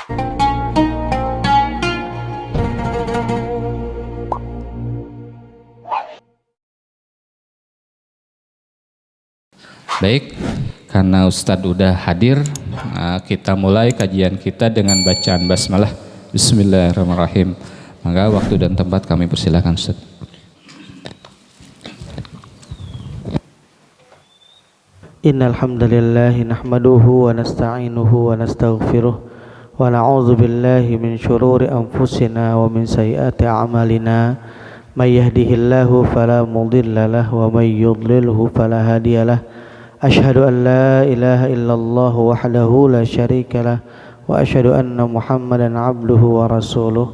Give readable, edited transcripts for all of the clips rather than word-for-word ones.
Baik, karena Ustadz udah hadir, kita mulai kajian kita dengan bacaan basmalah. Bismillahirrahmanirrahim. Maka waktu dan tempat kami persilakan Ustadz. Innal hamdalillah nahmaduhu wa nasta'inuhu wa nastaghfiruh wa na'udzu billahi min shururi anfusina wa min sayyiati a'malina. May yahdihillahu fala mudilla lahu wa may yudlilhu fala hadiyalah. Ashhadu an la ilaha illallah wahdahu la syarika lah wa ashhadu anna Muhammadan abduhu wa rasuluh.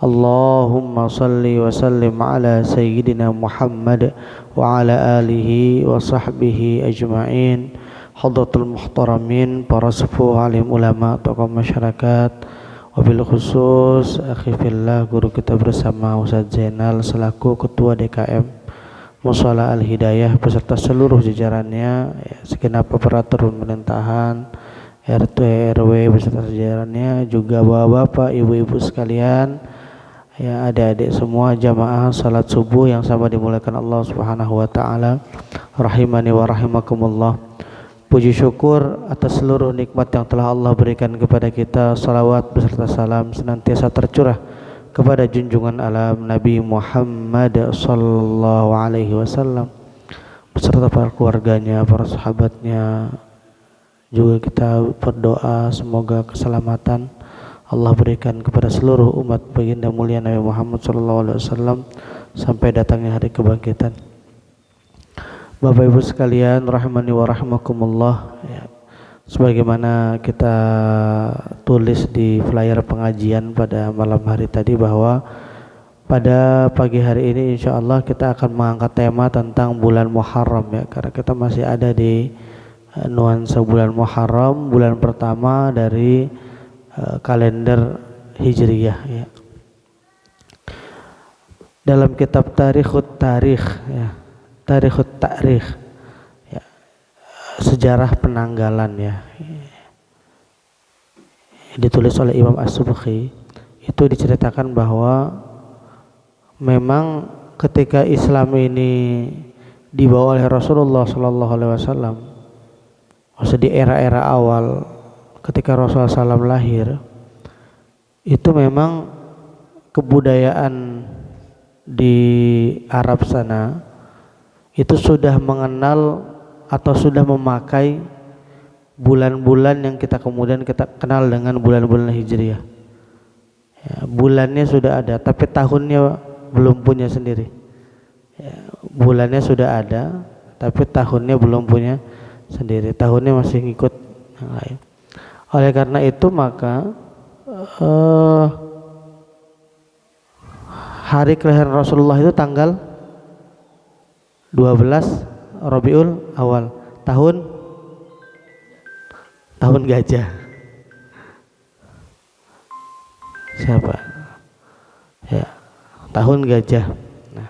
Allahumma salli wa sallim ala sayyidina Muhammad wa ala alihi wa sahbihi ajma'in. Hadratul muhtaramin, para sepuh, alim ulama, tokoh masyarakat, wabil khusus akhi fillah guru kita bersama Ustaz Zainal selaku ketua DKM Mushola Al-Hidayah beserta seluruh jajarannya, segenap aparatur pemerintahan, RT RW beserta jajarannya, juga bapak-bapak, ibu-ibu sekalian, ya adik-adik semua jamaah salat subuh yang sama dimuliakan Allah Subhanahu wa taala. Rahimani wa rahimakumullah. Puji syukur atas seluruh nikmat yang telah Allah berikan kepada kita. Salawat beserta salam senantiasa tercurah kepada junjungan alam Nabi Muhammad sallallahu alaihi wasallam beserta para keluarganya, para sahabatnya. Juga kita berdoa semoga keselamatan Allah berikan kepada seluruh umat baginda mulia Nabi Muhammad sallallahu alaihi wasallam sampai datangnya hari kebangkitan. Bapak Ibu sekalian rahimani wa rahimakumullah, ya, sebagaimana kita tulis di flyer pengajian pada malam hari tadi bahwa pada pagi hari ini insyaallah kita akan mengangkat tema tentang bulan Muharram, ya, karena kita masih ada di nuansa bulan Muharram, bulan pertama dari kalender Hijriyah, ya. Dalam kitab Tarikhut Tarikh, ya, Tarikhut Tarikh, ya, sejarah penanggalan, ya, ditulis oleh Imam As-Subki, itu diceritakan bahwa memang ketika Islam ini dibawa oleh Rasulullah Sallallahu Alaihi Wasallam, maksud di era-era awal ketika Rasulullah SAW lahir, itu memang kebudayaan di Arab sana itu sudah mengenal atau sudah memakai bulan-bulan yang kita kemudian kita kenal dengan bulan-bulan Hijriyah, ya, bulannya sudah ada tapi tahunnya belum punya sendiri, ya, bulannya sudah ada tapi tahunnya belum punya sendiri, tahunnya masih ngikut yang lain. Oleh karena itu maka hari kelahiran Rasulullah itu tanggal 12 Rabiul Awal, tahun gajah. Siapa? Ya, tahun gajah. Nah,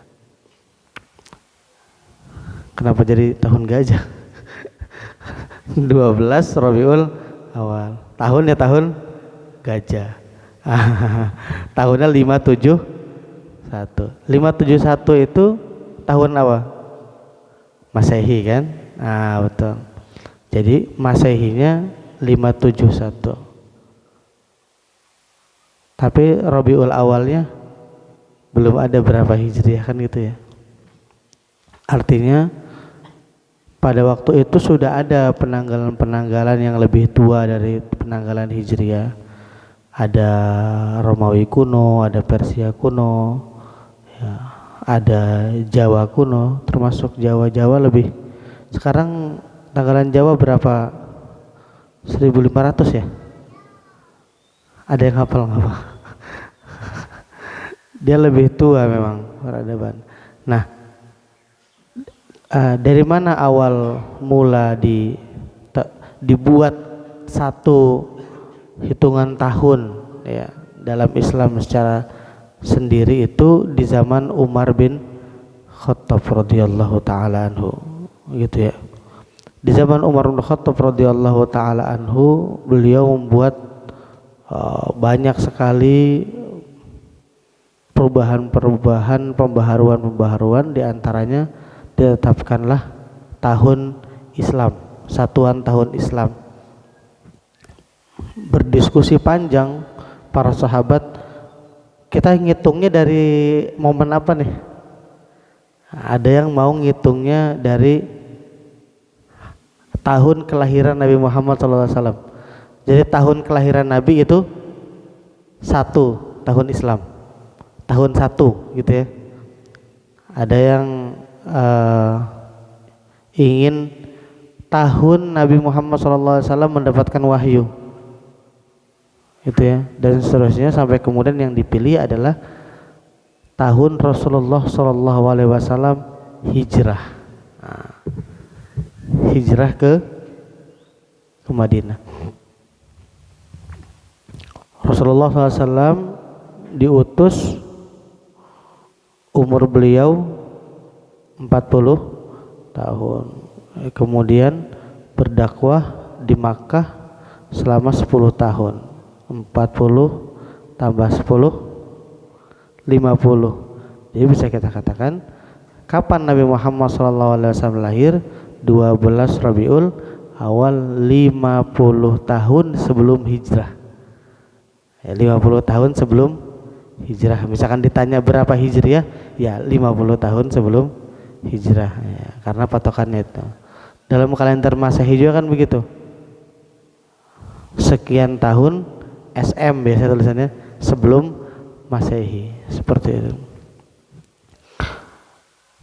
kenapa jadi tahun gajah? 12 Rabiul Awal, tahunnya tahun gajah. Tahunnya 571. 571 itu tahun apa? Masehi kan? Ah, betul. Jadi Masehinya 571. Tapi Rabiul Awalnya belum ada berapa Hijriah kan gitu, ya. Artinya pada waktu itu sudah ada penanggalan-penanggalan yang lebih tua dari penanggalan Hijriah. Ada Romawi kuno, ada Persia kuno, ya, ada Jawa kuno, termasuk Jawa lebih. Sekarang tanggalan Jawa berapa? 1500 ya? Ada yang hafal nggak Pak? Dia lebih tua memang peradaban. Nah, dari mana awal mula dibuat satu hitungan tahun, ya, dalam Islam secara sendiri itu di zaman Umar bin Khattab radhiyallahu taala anhu, gitu ya. Di zaman Umar bin Khattab radhiyallahu taala anhu, beliau membuat banyak sekali perubahan-perubahan, pembaharuan-pembaharuan, diantaranya ditetapkanlah tahun Islam, satuan tahun Islam. Berdiskusi panjang para sahabat, kita ngitungnya dari momen apa nih? Ada yang mau ngitungnya dari tahun kelahiran Nabi Muhammad SAW. Jadi tahun kelahiran Nabi itu satu tahun Islam, tahun satu gitu ya. Ada yang ingin tahun Nabi Muhammad SAW mendapatkan wahyu, gitu ya, dan seterusnya sampai kemudian yang dipilih adalah tahun Rasulullah SAW hijrah, hijrah ke Madinah. Rasulullah SAW diutus, umur beliau 40 tahun, kemudian berdakwah di Makkah selama 10 tahun. 40 tambah 10 50. Jadi bisa kita katakan kapan Nabi Muhammad SAW lahir? 12 Rabiul Awal, 50 tahun sebelum hijrah ya, 50 tahun sebelum hijrah. Misalkan ditanya berapa hijriah, ya 50 tahun sebelum hijrah ya, karena patokannya itu dalam kalender Masehi juga kan begitu, sekian tahun SM biasa tulisannya sebelum Masehi, seperti itu.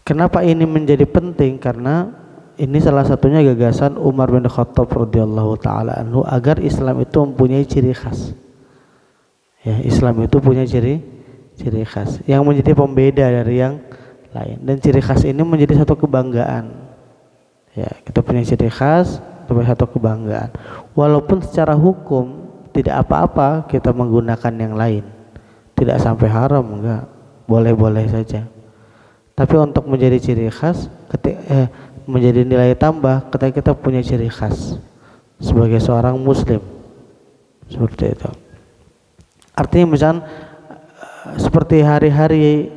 Kenapa ini menjadi penting? Karena ini salah satunya gagasan Umar bin Khattab radhiyallahu taala anhu agar Islam itu mempunyai ciri khas. Ya, Islam itu punya ciri khas yang menjadi pembeda dari yang lain, dan ciri khas ini menjadi satu kebanggaan. Ya, kita punya ciri khas, punya satu kebanggaan. Walaupun secara hukum tidak apa-apa kita menggunakan yang lain, tidak sampai haram, enggak, boleh-boleh saja. Tapi untuk menjadi ciri khas, menjadi nilai tambah ketika kita punya ciri khas sebagai seorang muslim, seperti itu. Artinya misalnya seperti hari-hari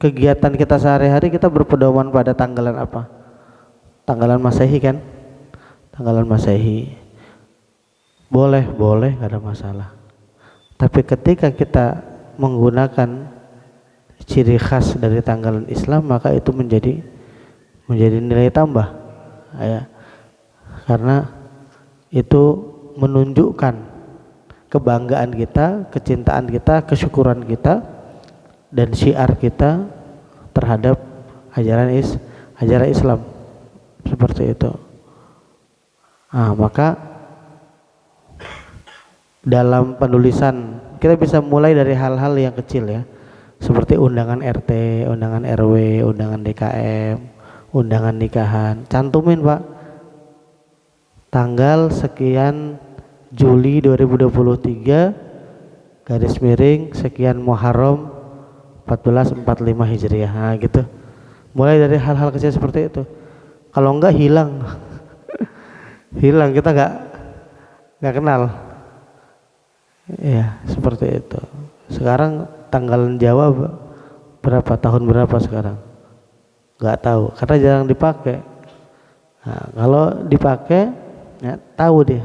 kegiatan kita sehari-hari, kita berpedoman pada tanggalan apa? Tanggalan Masehi kan? Tanggalan Masehi. Boleh, nggak ada masalah. Tapi ketika kita menggunakan ciri khas dari tanggalan Islam, maka itu menjadi nilai tambah, ya. Karena itu menunjukkan kebanggaan kita, kecintaan kita, kesyukuran kita, dan syiar kita terhadap ajaran Islam, seperti itu. Maka dalam penulisan kita bisa mulai dari hal-hal yang kecil ya, seperti undangan RT, undangan RW, undangan DKM, undangan nikahan. Cantumin Pak, tanggal sekian Juli 2023 garis miring sekian Muharram 1445 Hijriah. Nah, gitu. Mulai dari hal-hal kecil seperti itu. Kalau enggak hilang. Hilang, kita enggak kenal. Ya, seperti itu. Sekarang tanggalan Jawa berapa, tahun berapa sekarang? Enggak tahu karena jarang dipakai. Nah, kalau dipakai ya tahu dia.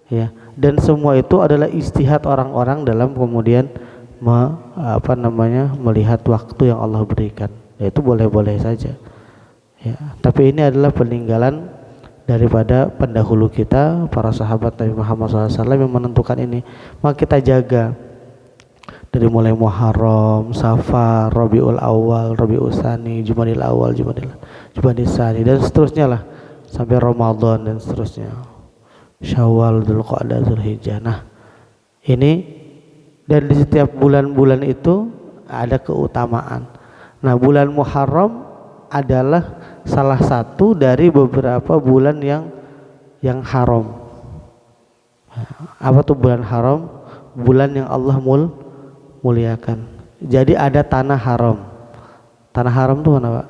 Ya, dan semua itu adalah ijtihad orang-orang dalam kemudian melihat waktu yang Allah berikan. Ya, itu boleh-boleh saja. Ya, tapi ini adalah peninggalan daripada pendahulu kita, para sahabat Nabi Muhammad SAW yang menentukan ini. Maka kita jaga dari mulai Muharram, Safar, Rabiul Awal, Rabiul Tsani, Jumadil Awal, Jumadil Tsani, dan seterusnya lah sampai Ramadan dan seterusnya. Syawal, Dzulqa'dah, Dzulhijjah. Nah, ini dan di setiap bulan-bulan itu ada keutamaan. Nah, bulan Muharram adalah salah satu dari beberapa bulan yang haram. Apa tuh bulan haram? Bulan yang Allah muliakan. Jadi ada tanah haram. Tanah haram itu mana Pak?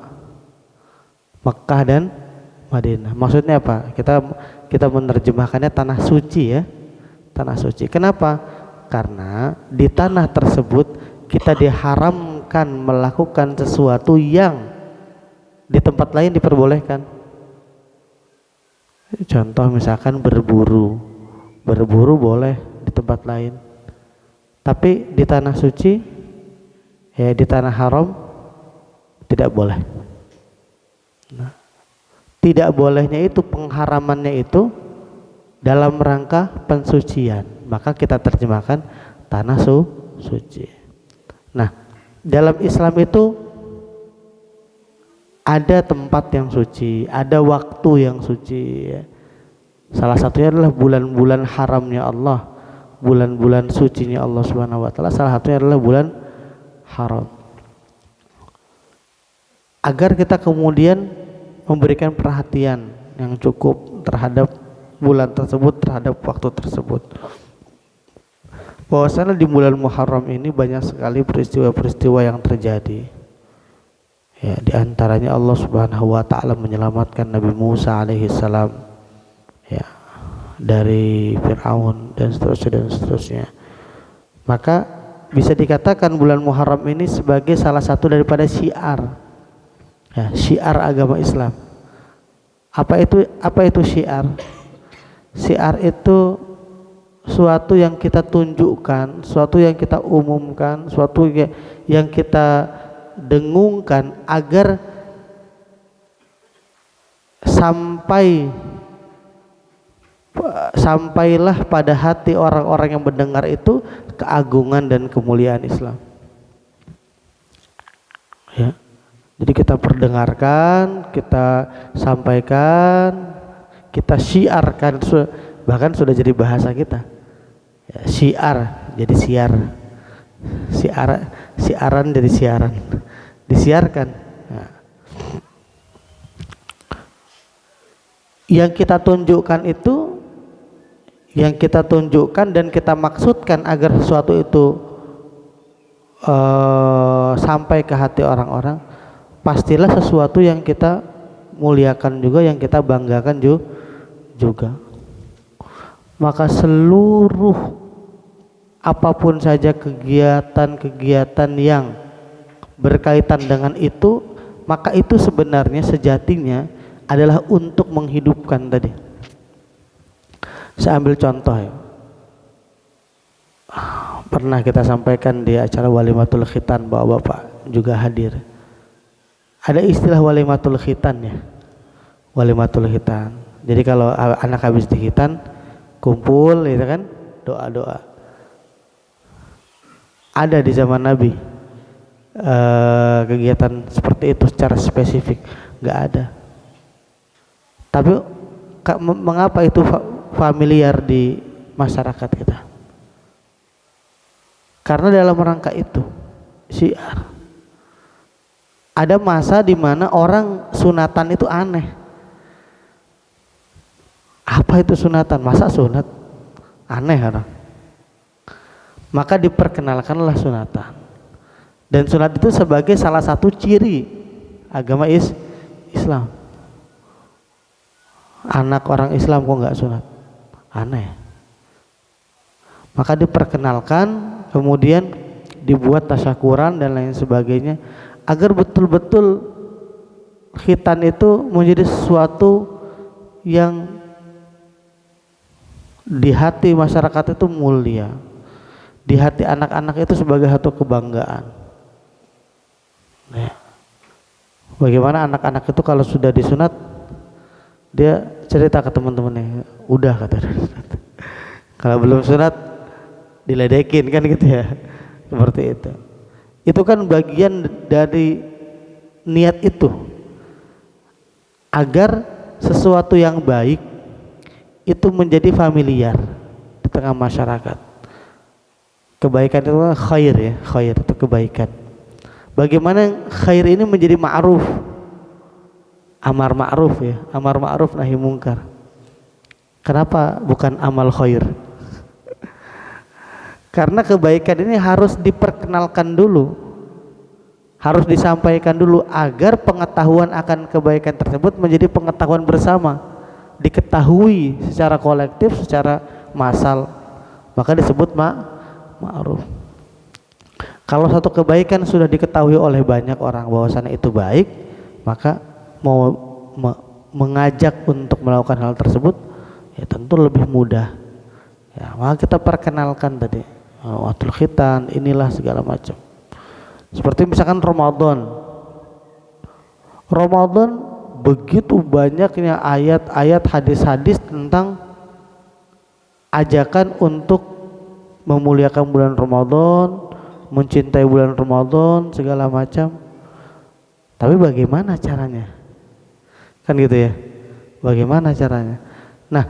Mekkah dan Madinah. Maksudnya apa? Kita menerjemahkannya tanah suci ya. Tanah suci. Kenapa? Karena di tanah tersebut kita diharamkan melakukan sesuatu yang di tempat lain diperbolehkan. Contoh misalkan berburu boleh di tempat lain, tapi di tanah suci, ya di tanah haram tidak boleh. Nah, tidak bolehnya itu, pengharamannya itu dalam rangka pensucian, maka kita terjemahkan tanah suci. Nah, dalam Islam itu ada tempat yang suci, ada waktu yang suci, ya. Salah satunya adalah bulan-bulan haramnya Allah, bulan-bulan sucinya Allah Subhanahu wa taala. Salah satunya adalah bulan haram. Agar kita kemudian memberikan perhatian yang cukup terhadap bulan tersebut, terhadap waktu tersebut. Bahwasanya di bulan Muharram ini banyak sekali peristiwa-peristiwa yang terjadi. Ya, di antaranya Allah Subhanahu wa taala menyelamatkan Nabi Musa alaihi salam, ya, dari Firaun dan seterusnya. Maka bisa dikatakan bulan Muharram ini sebagai salah satu daripada syiar, ya, syiar agama Islam. Apa itu syiar? Syiar itu suatu yang kita tunjukkan, suatu yang kita umumkan, suatu yang kita dengungkan agar sampailah pada hati orang-orang yang mendengar itu keagungan dan kemuliaan Islam. Ya. Jadi kita perdengarkan, kita sampaikan, kita syiarkan, bahkan sudah jadi bahasa kita. Ya, syiar jadi siar, siaran jadi siaran, disiarkan. Nah, yang kita tunjukkan itu, yang kita tunjukkan dan kita maksudkan agar sesuatu itu sampai ke hati orang-orang, pastilah sesuatu yang kita muliakan juga, yang kita banggakan juga. Maka seluruh apapun saja kegiatan-kegiatan yang berkaitan dengan itu, maka itu sebenarnya sejatinya adalah untuk menghidupkan tadi. Saya ambil contoh, ya. Pernah kita sampaikan di acara walimatul khitan, bapak-bapak juga hadir. Ada istilah walimatul khitan, ya. Walimatul khitan. Jadi kalau anak habis dikhitan kumpul, gitu kan, doa-doa. Ada di zaman Nabi kegiatan seperti itu secara spesifik? Nggak ada. Tapi mengapa itu familiar di masyarakat kita? Karena dalam rangka itu syiar. Ada masa di mana orang sunatan itu aneh. Apa itu sunatan? Masa sunat? Aneh orang. Maka diperkenalkanlah sunatan. Dan sunat itu sebagai salah satu ciri agama Islam. Anak orang Islam kok nggak sunat? Aneh. Maka diperkenalkan, kemudian dibuat tasyakuran dan lain sebagainya, agar betul-betul khitan itu menjadi sesuatu yang di hati masyarakat itu mulia, di hati anak-anak itu sebagai satu kebanggaan. Nah, bagaimana anak-anak itu kalau sudah disunat, dia cerita ke teman-temannya, udah kata. Kalau belum sunat diledekin kan gitu ya, seperti itu. Itu kan bagian dari niat itu, agar sesuatu yang baik itu menjadi familiar di tengah masyarakat. Kebaikan itu khair, ya, khair itu kebaikan. Bagaimana khair ini menjadi ma'ruf, amar ma'ruf, ya, amar ma'ruf nahi mungkar. Kenapa bukan amal khair? Karena kebaikan ini harus diperkenalkan dulu, harus disampaikan dulu, agar pengetahuan akan kebaikan tersebut menjadi pengetahuan bersama, diketahui secara kolektif, secara massal. Maka disebut ma'ruf. Kalau satu kebaikan sudah diketahui oleh banyak orang bahwasannya itu baik, maka mau mengajak untuk melakukan hal tersebut ya tentu lebih mudah. Ya, maka kita perkenalkan tadi waktu khitan, inilah segala macam. Seperti misalkan Ramadan begitu banyaknya ayat-ayat, hadis-hadis tentang ajakan untuk memuliakan bulan Ramadan, mencintai bulan Ramadan, segala macam. Tapi bagaimana caranya? Kan gitu ya. Bagaimana caranya? Nah,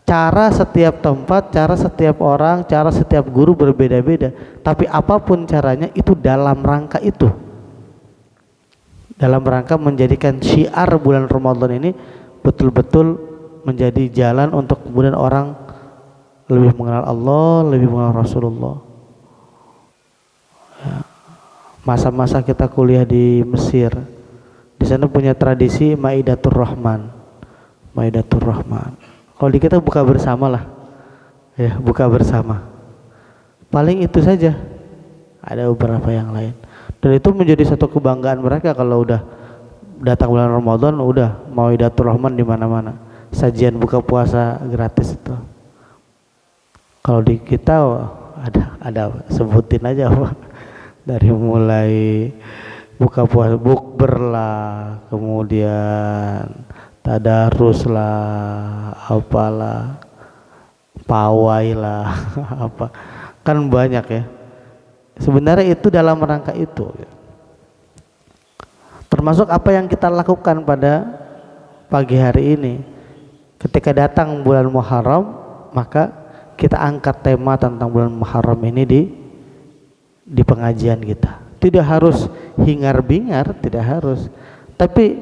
cara setiap tempat, cara setiap orang, cara setiap guru berbeda-beda. Tapi apapun caranya itu dalam rangka itu. Dalam rangka menjadikan syiar bulan Ramadan ini betul-betul menjadi jalan untuk kemudian orang lebih mengenal Allah, lebih mengenal Rasulullah. Masa-masa kita kuliah di Mesir, di sana punya tradisi Maidatur Rahman. Kalau di kita buka bersama lah, ya buka bersama. Paling itu saja. Ada beberapa yang lain. Dan itu menjadi satu kebanggaan mereka kalau udah datang bulan Ramadan, udah Maidatur Rahman di mana-mana. Sajian buka puasa gratis itu. Kalau di kita ada sebutin aja apa. Dari mulai buka puasa, bukber lah, kemudian tadarus lah, apalah, pawai lah, apa, kan banyak ya. Sebenarnya itu dalam rangka itu, termasuk apa yang kita lakukan pada pagi hari ini. Ketika datang bulan Muharram, maka kita angkat tema tentang bulan Muharram ini di pengajian kita. Tidak harus hingar-bingar, tidak harus. Tapi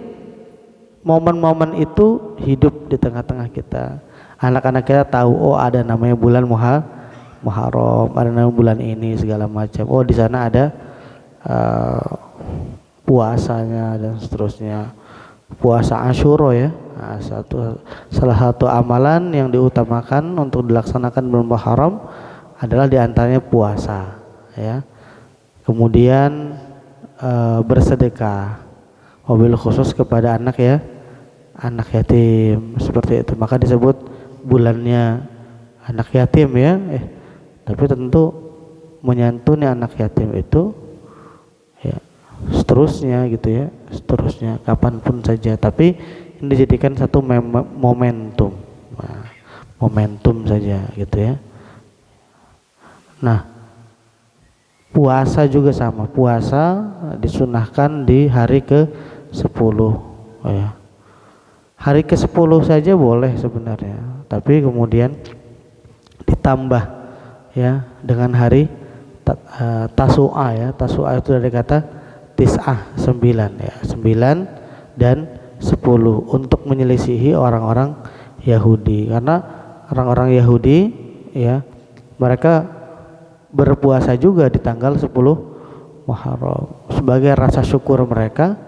momen-momen itu hidup di tengah-tengah kita. Anak-anak kita tahu, oh ada namanya bulan Muharram, ada namanya bulan ini segala macam. Oh di sana ada puasanya dan seterusnya. Puasa Asyura ya. Nah, salah satu amalan yang diutamakan untuk dilaksanakan bulan Muharram adalah diantaranya puasa, ya. Kemudian bersedekah, wabil khusus kepada anak anak yatim, seperti itu. Maka disebut bulannya anak yatim ya. Tapi tentu menyantuni anak yatim itu ya seterusnya gitu ya, seterusnya kapanpun saja. Tapi ini dijadikan satu momentum, momentum saja gitu ya. Nah, puasa juga sama. Puasa disunahkan di hari ke-10 ya. Hari ke-10 saja boleh sebenarnya, tapi kemudian ditambah ya dengan hari Tasu'a ya. Tasu'a itu dari kata tis'ah, 9 ya. 9 dan 10 untuk menyelisihi orang-orang Yahudi, karena orang-orang Yahudi ya mereka berpuasa juga di tanggal 10 Muharram sebagai rasa syukur mereka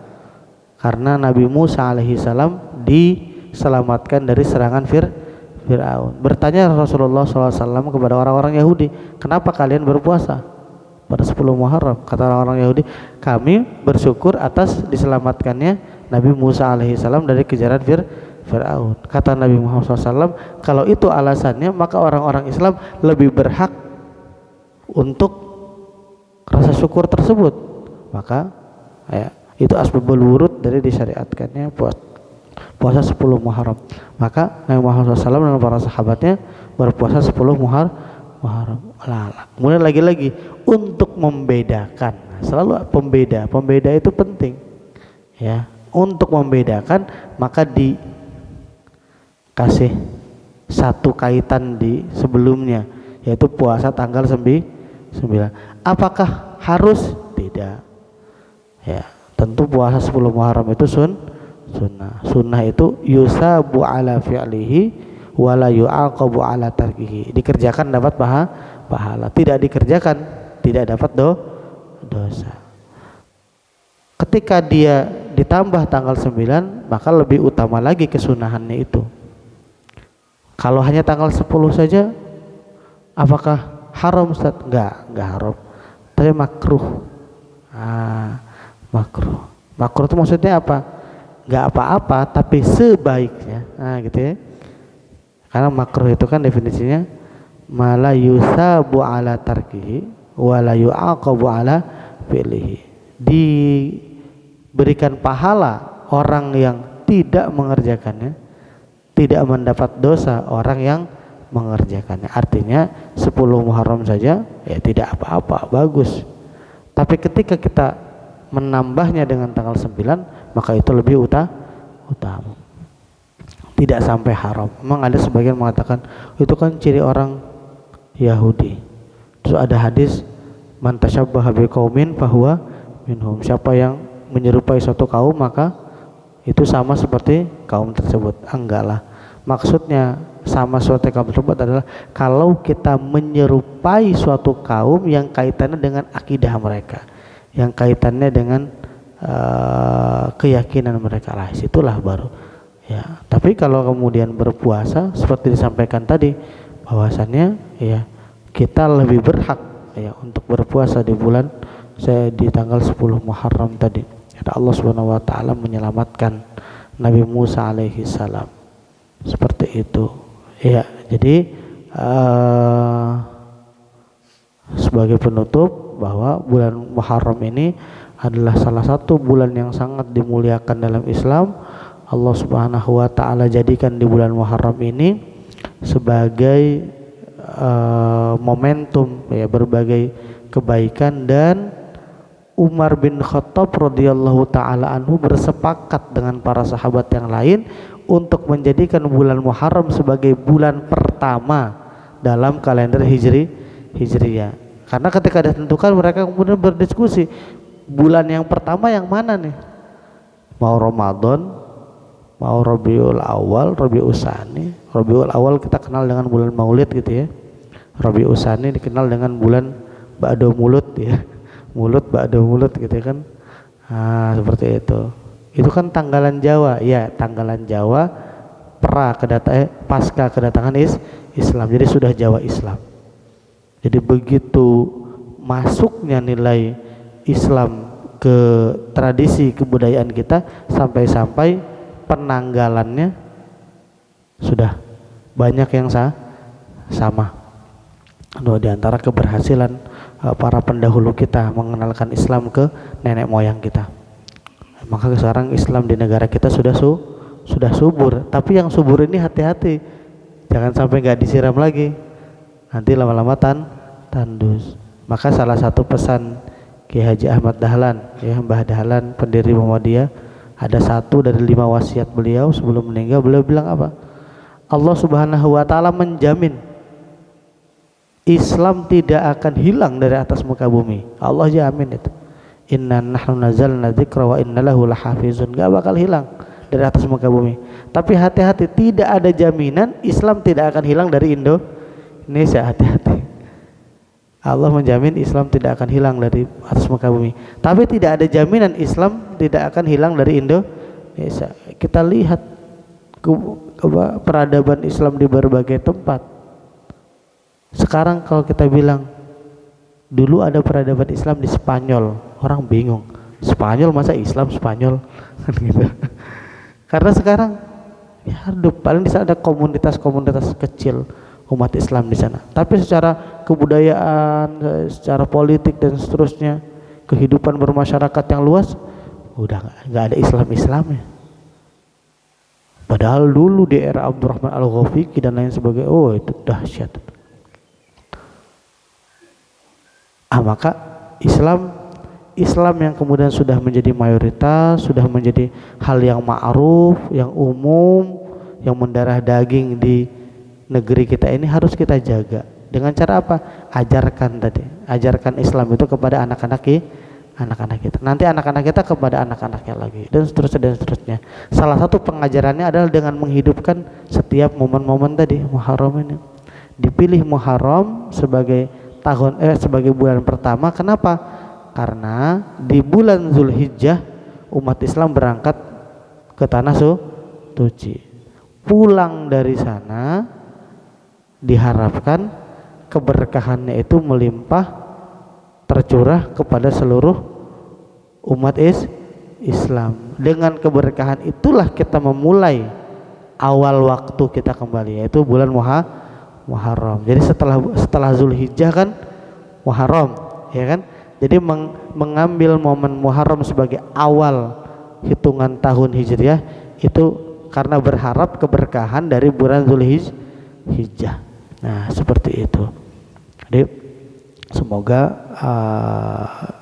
karena Nabi Musa alaihissalam diselamatkan dari serangan Fir'aun. Bertanya Rasulullah SAW kepada orang-orang Yahudi, kenapa kalian berpuasa pada 10 Muharram? Kata orang-orang Yahudi, kami bersyukur atas diselamatkannya Nabi Musa alaihissalam dari kejaran Fir'aun. Kata Nabi Muhammad SAW, kalau itu alasannya maka orang-orang Islam lebih berhak untuk rasa syukur tersebut. Maka ya, itu asbabul wurud dari disyariatkannya puasa 10 Muharram. Maka Nabi Muhammad SAW dan para sahabatnya berpuasa 10 Muharram. Kemudian lagi-lagi untuk membedakan, selalu pembeda itu penting ya. Untuk membedakan maka dikasih satu kaitan di sebelumnya, yaitu puasa tanggal 9. Apakah harus? Tidak ya, tentu puasa 10 Muharram itu sunnah. Sunnah itu yusabu ala fi'lihi wala yu'aqabu ala tarkihi. Dikerjakan dapat pahala, tidak dikerjakan tidak dapat dosa. Ketika dia ditambah tanggal 9, maka lebih utama lagi kesunahannya itu. Kalau hanya tanggal 10 saja, apakah haram Ustaz? Enggak haram. Tapi makruh. Makruh. Makruh itu maksudnya apa? Enggak apa-apa tapi sebaiknya. Gitu ya. Karena makruh itu kan definisinya mala yusabu ala tarkihi wa la yu'aqabu ala fi'lihi. Diberikan pahala orang yang tidak mengerjakannya, tidak mendapat dosa orang yang mengerjakannya. Artinya 10 Muharram saja ya tidak apa-apa, bagus. Tapi ketika kita menambahnya dengan tanggal 9, maka itu lebih utama. Tidak sampai haram. Memang ada sebagian mengatakan itu kan ciri orang Yahudi. Terus ada hadis man tasyabbaha biqaumin fahuwa minhum. Siapa yang menyerupai suatu kaum maka itu sama seperti kaum tersebut. Enggak lah. Maksudnya sama suatu kaum tersebut adalah kalau kita menyerupai suatu kaum yang kaitannya dengan akidah mereka, yang kaitannya dengan keyakinan mereka lah, situlah baru ya. Tapi kalau kemudian berpuasa seperti disampaikan tadi bahwasannya ya kita lebih berhak ya untuk berpuasa di bulan di tanggal 10 Muharram tadi. Karena Allah Subhanahu wa taala menyelamatkan Nabi Musa alaihi salam. Seperti itu. Ya, jadi sebagai penutup bahwa bulan Muharram ini adalah salah satu bulan yang sangat dimuliakan dalam Islam. Allah Subhanahu wa taala jadikan di bulan Muharram ini sebagai momentum ya berbagai kebaikan, dan Umar bin Khattab radhiyallahu taala anhu bersepakat dengan para sahabat yang lain untuk menjadikan bulan Muharram sebagai bulan pertama dalam kalender Hijriyah. Karena ketika ditentukan mereka kemudian berdiskusi, bulan yang pertama yang mana nih? Mau Ramadan, mau Rabiul Awal, Rabiul Tsani. Rabiul Awal kita kenal dengan bulan Maulid gitu ya. Rabiul Tsani dikenal dengan bulan Ba'da Mulut ya. Mulut Ba'da Mulut gitu kan. Seperti itu. Itu kan tanggalan Jawa, ya tanggalan Jawa pasca kedatangan Islam. Jadi sudah Jawa Islam. Jadi begitu masuknya nilai Islam ke tradisi kebudayaan kita sampai-sampai penanggalannya sudah banyak yang sama. Di antara keberhasilan para pendahulu kita mengenalkan Islam ke nenek moyang kita. Maka sekarang Islam di negara kita sudah subur. Tapi yang subur ini hati-hati, jangan sampai nggak disiram lagi, nanti lama-lama tandus. Maka salah satu pesan Ki Haji Ahmad Dahlan, ya Mbah Dahlan, pendiri Muhammadiyah, ada satu dari 5 wasiat beliau sebelum meninggal. Beliau bilang apa? Allah Subhanahu wa taala menjamin Islam tidak akan hilang dari atas muka bumi. Allah jamin itu. Inna nahnu nazzalna dzikra wa inna lahu lahafizun. Gak bakal hilang dari atas muka bumi. Tapi hati-hati, tidak ada jaminan Islam tidak akan hilang dari Indonesia. Hati-hati. Allah menjamin Islam tidak akan hilang dari atas muka bumi. Tapi tidak ada jaminan Islam tidak akan hilang dari Indonesia. Kita lihat peradaban Islam di berbagai tempat. Sekarang kalau kita bilang dulu ada peradaban Islam di Spanyol, orang bingung. Spanyol masa Islam Spanyol? Gitu. Karena sekarang ya paling di sana ada komunitas-komunitas kecil umat Islam di sana. Tapi secara kebudayaan, secara politik dan seterusnya, kehidupan bermasyarakat yang luas udah nggak ada Islamnya. Padahal dulu di era Abdurrahman Al-Ghafiqi dan lain sebagainya, itu dahsyat. Maka Islam yang kemudian sudah menjadi mayoritas, sudah menjadi hal yang ma'ruf, yang umum, yang mendarah daging di negeri kita ini harus kita jaga. Dengan cara apa? Ajarkan Islam itu kepada anak-anak kita. Nanti anak-anak kita kepada anak-anaknya lagi, dan seterusnya. Salah satu pengajarannya adalah dengan menghidupkan setiap momen-momen tadi Muharram ini. Dipilih Muharram sebagai sebagai bulan pertama. Kenapa? Karena di bulan Zulhijjah umat Islam berangkat ke tanah suci. Pulang dari sana diharapkan keberkahannya itu melimpah tercurah kepada seluruh umat Islam. Dengan keberkahan itulah kita memulai awal waktu kita kembali, yaitu bulan Muharram. Jadi setelah Zulhijjah kan Muharram, ya kan? Jadi mengambil momen Muharram sebagai awal hitungan tahun Hijriah itu karena berharap keberkahan dari bulan Zulhijjah. Nah, seperti itu. Jadi semoga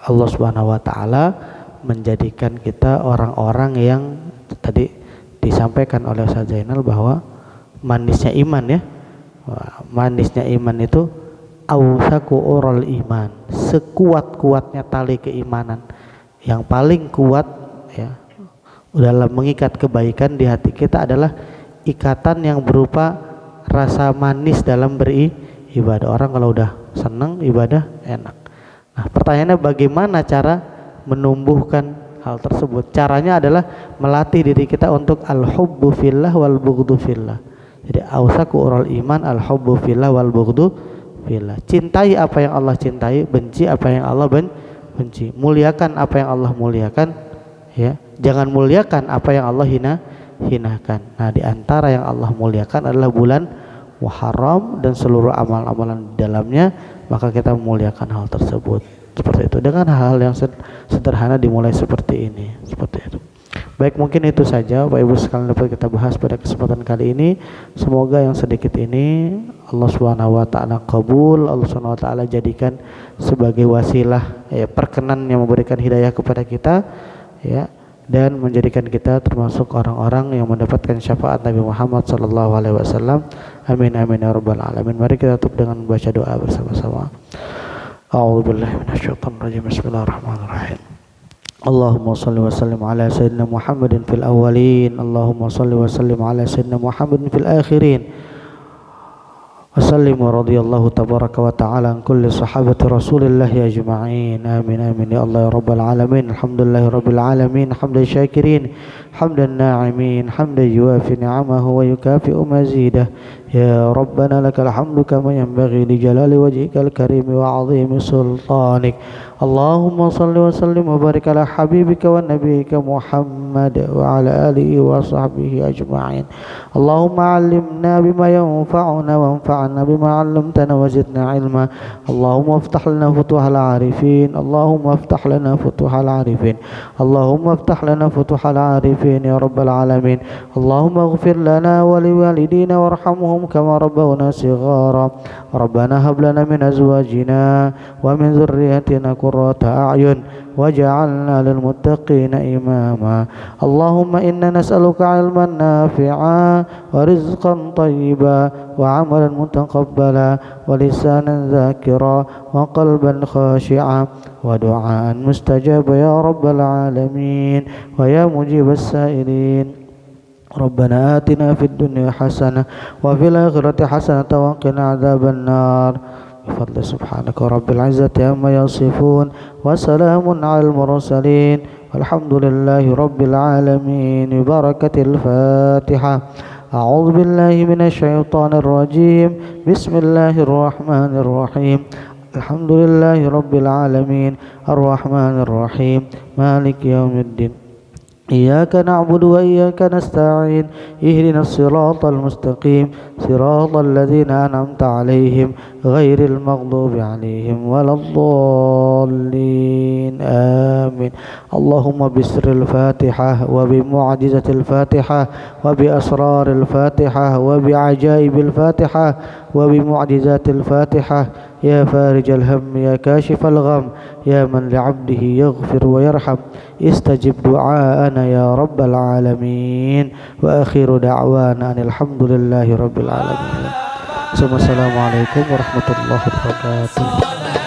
Allah Subhanahu wa taala menjadikan kita orang-orang yang tadi disampaikan oleh Ustaz Zainal bahwa manisnya iman ya. Manisnya iman itu awsaku oral iman, sekuat-kuatnya tali keimanan. Yang paling kuat ya dalam mengikat kebaikan di hati kita adalah ikatan yang berupa rasa manis dalam beribadah. Orang kalau udah senang ibadah enak. Nah, pertanyaannya bagaimana cara menumbuhkan hal tersebut? Caranya adalah melatih diri kita untuk al-hubbu fillah wal bughdu fillah. Jadi awsaku oral iman al-hubbu fillah wal bughdu fillah. Cintai apa yang Allah cintai, benci apa yang Allah benci. Muliakan apa yang Allah muliakan, ya. Jangan muliakan apa yang Allah hinakan. Nah, di antara yang Allah muliakan adalah bulan Muharram dan seluruh amal-amalan di dalamnya, maka kita memuliakan hal tersebut. Seperti itu, dengan hal-hal yang sederhana dimulai seperti ini, seperti itu. Baik, mungkin itu saja Bapak Ibu sekalian dapat kita bahas pada kesempatan kali ini. Semoga yang sedikit ini Allah Subhanahu wa taala kabul, Allah Subhanahu wa taala jadikan sebagai wasilah ya, perkenan yang memberikan hidayah kepada kita ya, dan menjadikan kita termasuk orang-orang yang mendapatkan syafaat Nabi Muhammad sallallahu alaihi wasallam. Amin amin ya rabbal alamin. Mari kita tutup dengan membaca doa bersama-sama. A'udzubillahi minasyaitonir rajim. Bismillahirrahmanirrahim. Allahumma salli wa sallim ala sayyidina Muhammadin fil awwalin. Allahumma salli wa sallim ala sayyidina Muhammadin fil akhirin. وسلم ورضي الله تبارك وتعالى عن كل صحابة رسول الله أجمعين آمين آمين يا الله يا رب العالمين. الحمد لله رب العالمين حمد الشاكرين حمد الناعمين حمدا يوافي نعمه ويكافئ مزيده. يا ربنا لك الحمد كما ينبغي لجلال وجهك الكريم وعظيم سلطانك. اللهم صل وسلم وبارك على حبيبك ونبيك محمد وعلى آله وصحبه أجمعين. اللهم علمنا بما ينفعنا وانفعنا بما علمتنا وزدنا علما. اللهم افتح لنا فتوح العارفين. اللهم افتح لنا فتوح العارفين. اللهم افتح لنا فتوح العارفين يا رب العالمين. اللهم اغفر لنا ولوالدينا وارحمهم كما ربونا صغارا. ربنا هب لنا من أزواجنا ومن ذريتنا قرة أعين وجعلنا للمتقين إماما. اللهم إنا نسألك علما نافعا ورزقا طيبا وعملا متقبلا ولسانا ذاكرا وقلبا خاشعا ودعاء مستجابا يا رب العالمين ويا مجيب السائلين. ربنا آتنا في الدنيا حسنة وفي الآخرة حسنة وقنا عذاب النار. بفضل سبحانك رب العزة عما يصفون وسلام على المرسلين والحمد لله رب العالمين. ببركة الفاتحة. أعوذ بالله من الشيطان الرجيم. بسم الله الرحمن الرحيم. الحمد لله رب العالمين الرحمن الرحيم مالك يوم الدين. إياك نعبد وإياك نستعين. اهدنا الصراط المستقيم صراط الذين أنعمت عليهم غير المغضوب عليهم ولا الضالين آمين. اللهم بسر الفاتحة وبمعجزة الفاتحة وبأسرار الفاتحة وبعجائب الفاتحة وبمعجزات الفاتحة يا فارج الهم يا كاشف الغم يا من لعبده يغفر ويرحم استجب دعاءنا يا رب العالمين. وآخر دعوانا أن الحمد لله رب العالمين. Assalamualaikum warahmatullahi wabarakatuh.